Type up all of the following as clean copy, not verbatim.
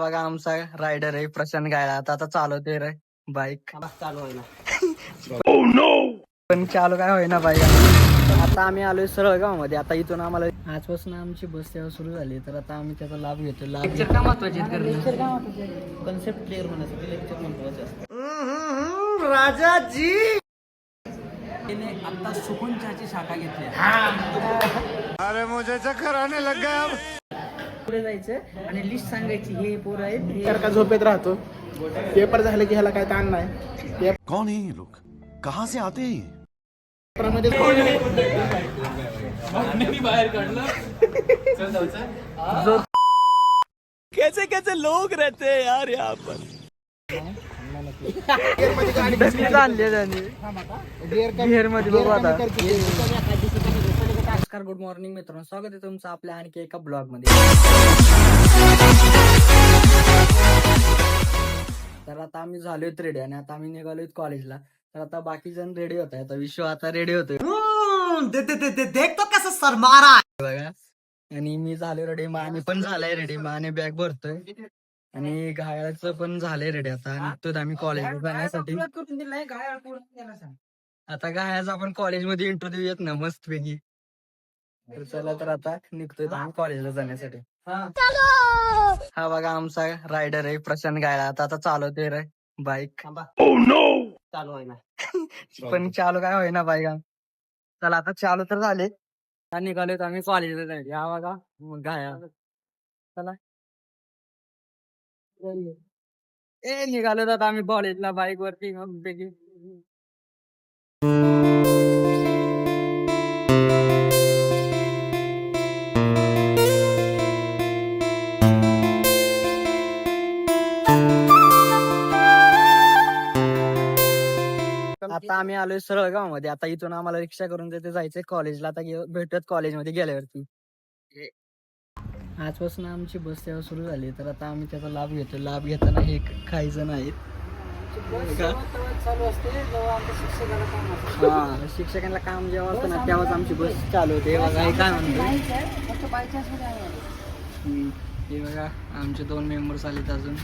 बघा आमचा रायडर आहे प्रशांत गायला आता चालवते रे बाईक चालू आहे ना. पण चालू काय होईना बाईक. आता आम्ही आलोय सरळगाव मध्ये. आता इथून आम्हाला आजपासून आमची बस सेवा सुरू झाली तर आता आम्ही त्याचा लाभ घेतो. लेक्चर का महत्वाचे कन्सेप्ट क्लिअर होण्यासाठी लेक्चर महत्वाचे असतात. राजाजी आता सुकून चहाची शाखा घेतली. अरे मुझे चक्कर आने लग गया अब. पुढे जायचं आणि लिस्ट सांगायची हे पोर आहेत हे तर का झोपेत राहतो. पेपर झाले की ह्याला काय ताण नाही. कौन है ये लोग, कहाँ से आते हैं ये? पेपरमध्ये बाहेर काढलं. कैसे कैसे लोग रहते हैं यार यहाँ पर. आणले त्यांनी बिहार मध्ये बघू आता. नमस्कार, गुड मॉर्निंग मित्रांनो, स्वागत आहे तुमचं आपल्या आणखी एका ब्लॉग मध्ये. तर आता आम्ही झालोय रेडी आणि आता आम्ही निघालोय कॉलेजला. तर आता बाकी जण रेडी होत आहे. आता विश्व आता रेडी होतोय देख तो कसं सरमारा बघा. आणि मी झालोय रेडी, माने पण झालाय रेडी, माने बॅग भरतोय आणि घायाचं पण झालंय रेडी. आता निघतोय आम्ही कॉलेजला जाण्यासाठी. आता घायाचा आपण कॉलेजमध्ये इंटरव्ह्यू देऊयात ना मस्त पैकी. तर चला तर आता निघतोय आम्ही कॉलेजला जाण्यासाठी. हा बघा आमचा रायडर आहे प्रशांत गायला आता चालवतोय रे बाईक. चालू आहे ना. पण चालू काय होईना बाईक. चला आता चालू तर झाले. निघालोय आम्ही कॉलेजला जायचे. हा बघा गाया. चला निघालो आता आम्ही कॉलेजला बाईक वरती. आता आम्ही आलोय सरळगाव मध्ये. आता इथून आम्हाला रिक्षा करून तिथे जायचंय कॉलेजला. आता भेटत कॉलेजमध्ये गेल्यावरती. आजपासून आमची बस सेवा सुरू झाली तर आता आम्ही त्याचा लाभ घेतो. लाभ घेताना हे काही जण आहेत. चालू असते जेव्हा आमच्या शिक्षकाला काम असतं. हा, शिक्षकांना काम जेव्हा असतं ना तेव्हाच आमची बस चालू होते. हे बघा हे काय म्हणतो. हे बघा आमचे 2 मेंबर्स आलेत अजून.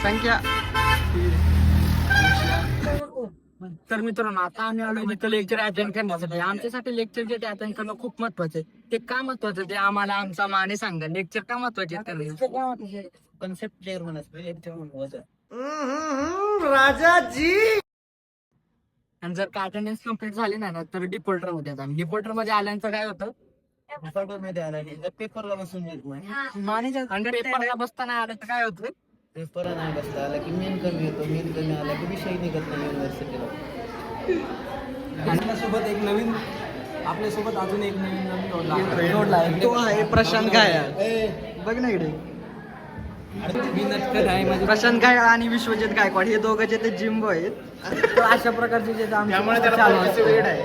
संख्या तर मित्रांनो आता आम्ही आलो इथं लेक्चर अटेंड करण्यासाठी. आमच्यासाठी लेक्चर जे अटेंड करणं खूप महत्वाचं आहे. ते का महत्वाचं ते आम्हाला आमचा माने सांगा. लेक्चर का महत्वाचे कन्सेप्ट क्लिअर होण्यासाठी लेक्चर महत्वाचं. राजाजी. आणि जर का अटेंडन्स कम्प्लीट झाली नाही ना तर डिपोल्टर मध्ये येतात. डिपोल्टर मध्ये आल्यानंतर काय होतं, मध्ये आला नाही पेपरला बसून येत नाही. मानेच्या पेपरला बसताना आलं तर काय होतं, पेपर नाही बसता आला की मेन कमी येतो. मेन कमी आला की विषय निघत नाही युनिव्हर्सिटीला. आपल्यासोबत एक नवीन आपल्यासोबत अजून एक नवीन जोडला आहे. तो आहे प्रशांत गाया. बघ ना इकडे प्रशांत गायक आणि विश्वजित गायकवाड हे दोघं जे ते जिम बॉय आहेत. अशा प्रकारचे जे वेळ आहे.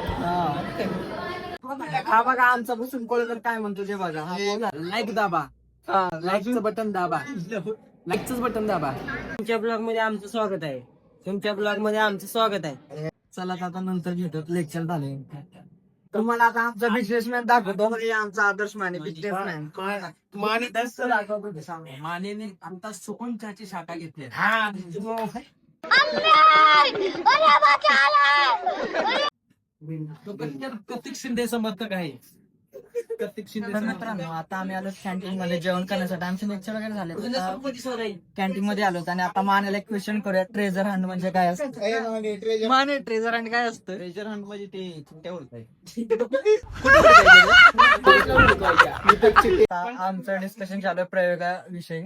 हा बघा आमचा बसून कोळकर काय म्हणतो ते बघा. लाईक दाबा, लाईकचं बटन दाबा, लाईकचंच बटन दाबा. तुमच्या ब्लॉग मध्ये आमचं स्वागत आहे. तुमच्या ब्लॉग मध्ये आमचं स्वागत आहे. चला आता नंतर भेटत. लेक्चर झाले. तुम्हाला आता आमचा बिझनेसमॅन दाखवतो. आमचा आदर्श माने बिझनेसमॅन. मानेने आता सुकून चहाची शाखा घेतली. प्रतीक शिंदे समर्थक आहे. प्रतीक शिंदे मित्रांनो आता आम्ही आलो कॅन्टीन मध्ये जेवण करण्यासाठी. आमचे लेक्चर वगैरे झाले. कॅन्टीन मध्ये आलो आणि आता मानेला एक क्वेश्चन करूया. ट्रेजर हंट म्हणजे काय असतं. माने ट्रेजर हंट काय असतं. ट्रेजर हंट म्हणजे ते चिमट्या उडताय. आमचं डिस्कशन चालू आहे प्रयोगाविषयी.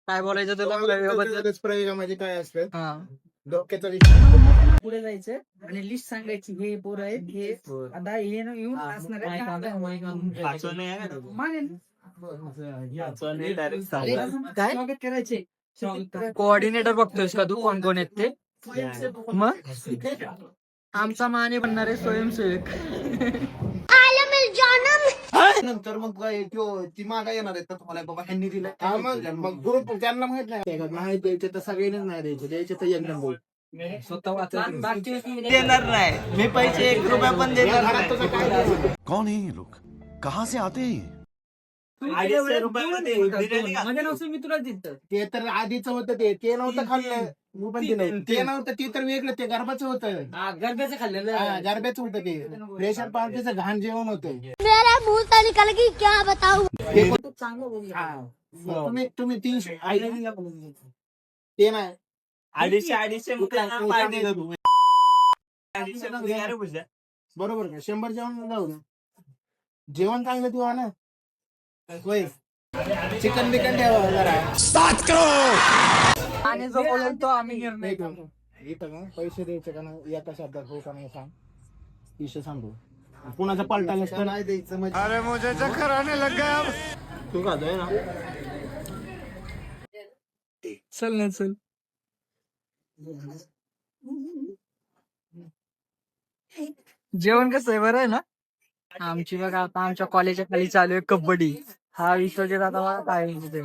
काय बोलायचं तुला प्रयोगाबद्दल. प्रयोगामध्ये काय असतं. हा, डोक्याचा पुढे जायचं आणि लिस्ट सांगायची हे पोर आहेत हे आता हे येऊन असणार आहे. काय स्वागत करायचे. कोऑर्डिनेटर बघतोयस का तू कोण कोण आहेत ते. मग आमचा माने बनणार आहे स्वयंसेवक. नंतर मग ती मागा येणार आहे तर तुम्हाला बाबा ह्यांनी दिलं. मग ग्रुप त्यांना माहित नाही द्यायचे तर सगळ्यांनीच नाही द्यायचे. द्यायचे तर एकदम बोल देणार नाही मी पैसे 1 रुपया पण देणार नाही. कौन है ये लोग, कहाँ से आते हैं ये? 200 रुपयामध्ये माझ्या नवसे मी तुला दिलं. ते तर आधीच होतं ते नव्हतं खाल्लं. पण ते नव्हतं ते तर वेगळं ते गरबाचं होतं. गरब्याचं खाल्लेलं. गरब्याचं होतं ते प्रेशर पार्टीचं घाण जेवण होतं. मेरा मुंह से निकल गई क्या बताऊं। ते पण तुम्ही 300 ते नाही 250 बरोबर का 100 जेवण जाऊ ना. जेवण चांगलं ठेवा ना. होय चिकन बिकन ठेवा जरा. आणि जो बोलतो आम्ही निर्णय घेऊ. इथं का पैसे द्यायचे का नाही एका शब्दात हो का नाही सांग. विषय सांगू कुणाचा पलटा नसतं नाही द्यायचं म्हणजे. अरे मुझे चक्कर आने लग गया. तू खातोय ना. चल ना चल. जेवण कसं आहे बरं आहे ना. आमची बघा आता आमच्या कॉलेजच्या खाली चालू आहे कबड्डी. हा विश्वजित आता मला काय म्हणते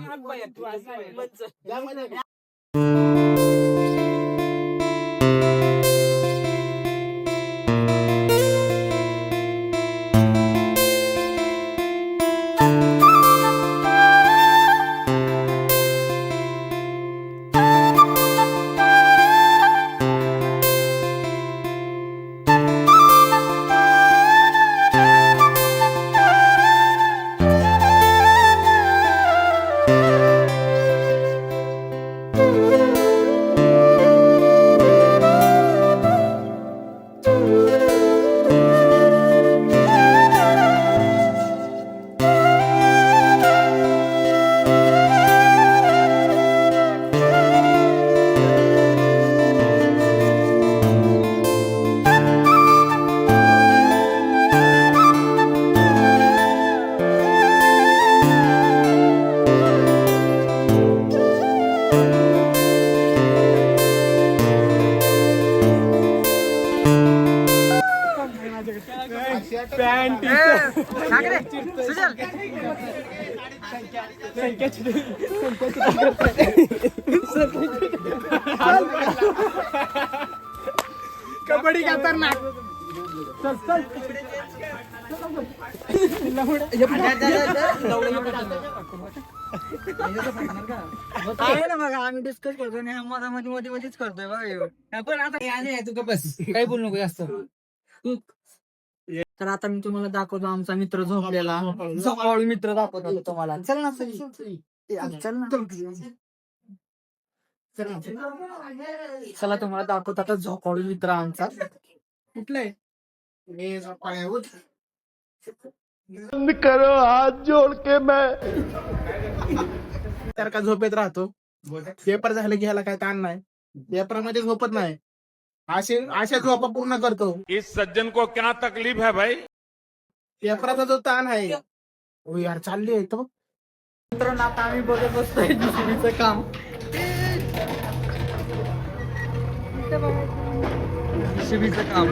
कबड्डी खतरनाक. आहे ना बघा आम्ही डिस्कस करतो आणि मध्ये मध्ये मध्येच करतोय बघा. पण आता तू का बस काही बोलू नको जास्त. तर आता मी तुम्हाला दाखवतो आमचा मित्र झोपलेला. झोपाळू मित्र दाखवतो तुम्हाला. चल ना चल चल ना. चला तुम्हाला दाखवतो आता झोपाळू मित्र आमचा. कुठलाय करो हाथ जोड़ के मैं तर का झोपेत राहतो. पेपर झाले की ह्याला काय ताण नाही. पेपरामध्ये झोपत नाही. अशा झोपा पूर्ण करतो. इस सज्जन को क्या तकलीफ है भाई. पेपराचा जो ताण आहे. हो यार चालली आहे तो. मित्रांनो आता आम्ही बघत बसतोय JCB चं काम. JCB चं काम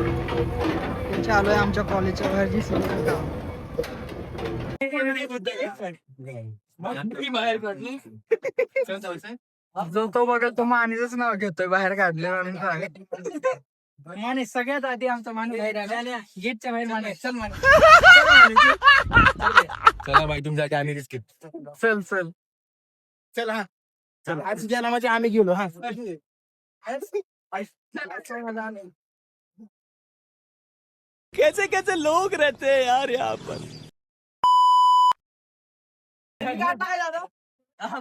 चालू आहे आमच्या कॉलेजच्या बाहेर. JCB चं काम जो तो बघल तो मानेच नाव घेतोय बाहेर काढले माने सगळ्यात आधी आमचा माणूस बाहेर आला. गेटच्या बाहेर माने चल माने. चला भाई तुमच्यासाठी आम्ही रिस्क. चल चल चल हा चल आज ज्याला म्हणजे आम्ही गेलो हा. कैसे कैसे लोग रहते हैं यार यहाँ पर.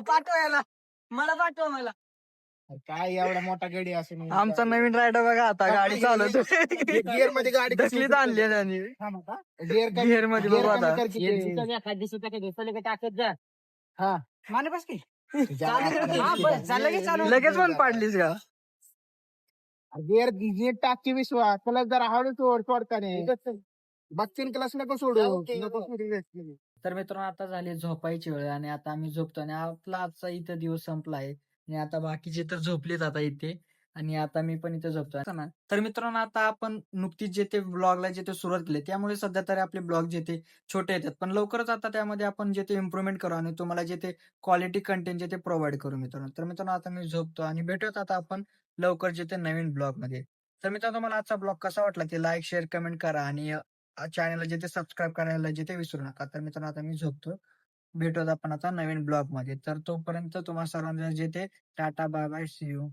पाठवायला मला पाठवा मला. काय एवढा मोठा गडी असून आमचा नवीन रायडर बघा आता गाडी चालवतो. गिअर मध्ये गाडी ढकलीत आणली आहे त्यांनी. गिअर मध्ये बघू आता. टाकत जा. हा माने बस की लगेच पण पाडलीस का. गिअर नीट टाकची विश्वास त्याला जरा हळू सोड सोडताना. बच्चन क्लास नको सोडू. तर मित्रांनो आता झाली झोपायची वेळ आणि आता आम्ही झोपतो आणि आपला आजचा इथं दिवस संपला आहे आणि आता बाकीचे तर झोपलेत आता इथे आणि आता मी पण इथे झोपतो. तर मित्रांनो आता आपण नुकतीच जे ते ब्लॉगला जे ते सुरुवात केली त्यामुळे सध्या तरी आपले ब्लॉग जे ते छोटे येतात पण लवकरच आता त्यामध्ये आपण जे ते इम्प्रुव्हमेंट करू आणि तुम्हाला जे ते क्वालिटी कंटेंट जे ते प्रोव्हाइड करू मित्रांनो. तर मित्रांनो आता मी झोपतो आणि भेटूयात आता आपण लवकर जे ते नवीन ब्लॉग मध्ये. तर मित्रांनो तुम्हाला आजचा ब्लॉग कसा वाटला ते लाईक शेअर कमेंट करा आणि चॅनलला जे ते सबस्क्राईब करायला जे ते विसरू नका. तर मित्रांनो आता मी झोपतो. भेटूयात आपण आता नवीन ब्लॉग मध्ये. तर तोपर्यंत तुम्हाला सर्वांना जे ते tata bye bye see you.